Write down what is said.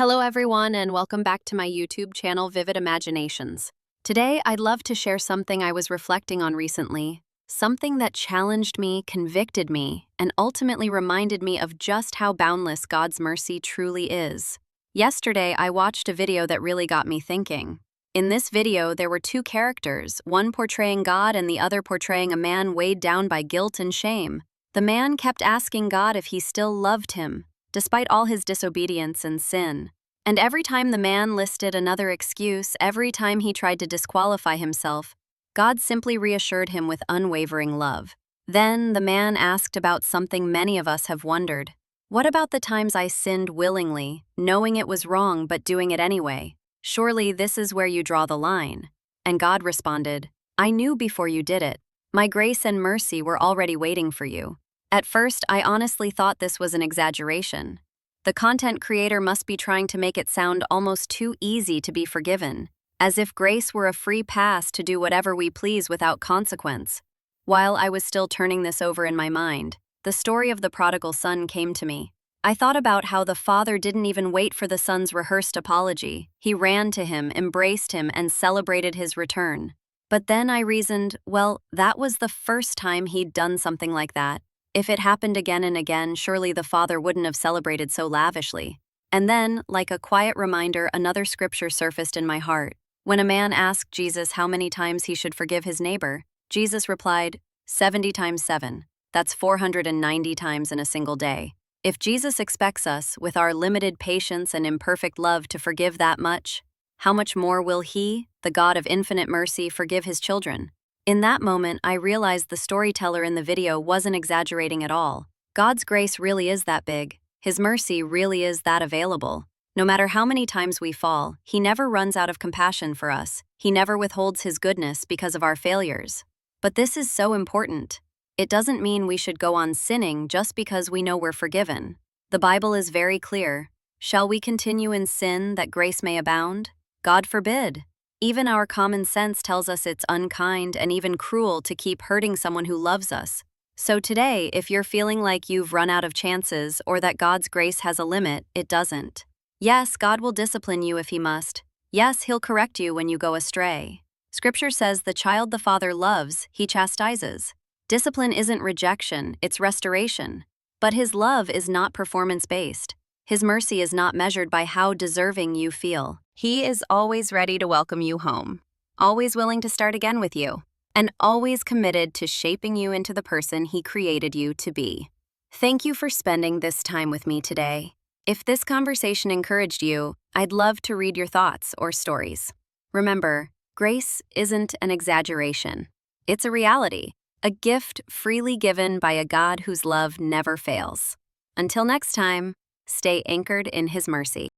Hello everyone and welcome back to my YouTube channel Vivid Imaginations. Today I'd love to share something I was reflecting on recently, something that challenged me, convicted me, and ultimately reminded me of just how boundless God's mercy truly is. Yesterday I watched a video that really got me thinking. In this video there were two characters, one portraying God and the other portraying a man weighed down by guilt and shame. The man kept asking God if he still loved him, despite all his disobedience and sin. And every time the man listed another excuse, every time he tried to disqualify himself, God simply reassured him with unwavering love. Then the man asked about something many of us have wondered. What about the times I sinned willingly, knowing it was wrong but doing it anyway? Surely this is where you draw the line. And God responded, I knew before you did it. My grace and mercy were already waiting for you. At first, I honestly thought this was an exaggeration. The content creator must be trying to make it sound almost too easy to be forgiven, as if grace were a free pass to do whatever we please without consequence. While I was still turning this over in my mind, the story of the prodigal son came to me. I thought about how the father didn't even wait for the son's rehearsed apology. He ran to him, embraced him, and celebrated his return. But then I reasoned, well, that was the first time he'd done something like that. If it happened again and again, surely the father wouldn't have celebrated so lavishly. And then, like a quiet reminder, another scripture surfaced in my heart. When a man asked Jesus how many times he should forgive his neighbor, Jesus replied, 70 times 7. That's 490 times in a single day. If Jesus expects us, with our limited patience and imperfect love, to forgive that much, how much more will He, the God of infinite mercy, forgive His children? In that moment, I realized the storyteller in the video wasn't exaggerating at all. God's grace really is that big. His mercy really is that available. No matter how many times we fall, He never runs out of compassion for us. He never withholds His goodness because of our failures. But this is so important. It doesn't mean we should go on sinning just because we know we're forgiven. The Bible is very clear. Shall we continue in sin that grace may abound? God forbid. Even our common sense tells us it's unkind and even cruel to keep hurting someone who loves us. So today, if you're feeling like you've run out of chances or that God's grace has a limit, it doesn't. Yes, God will discipline you if He must. Yes, He'll correct you when you go astray. Scripture says the child the Father loves, He chastises. Discipline isn't rejection, it's restoration. But His love is not performance-based. His mercy is not measured by how deserving you feel. He is always ready to welcome you home, always willing to start again with you, and always committed to shaping you into the person He created you to be. Thank you for spending this time with me today. If this conversation encouraged you, I'd love to read your thoughts or stories. Remember, grace isn't an exaggeration. It's a reality, a gift freely given by a God whose love never fails. Until next time, stay anchored in His mercy.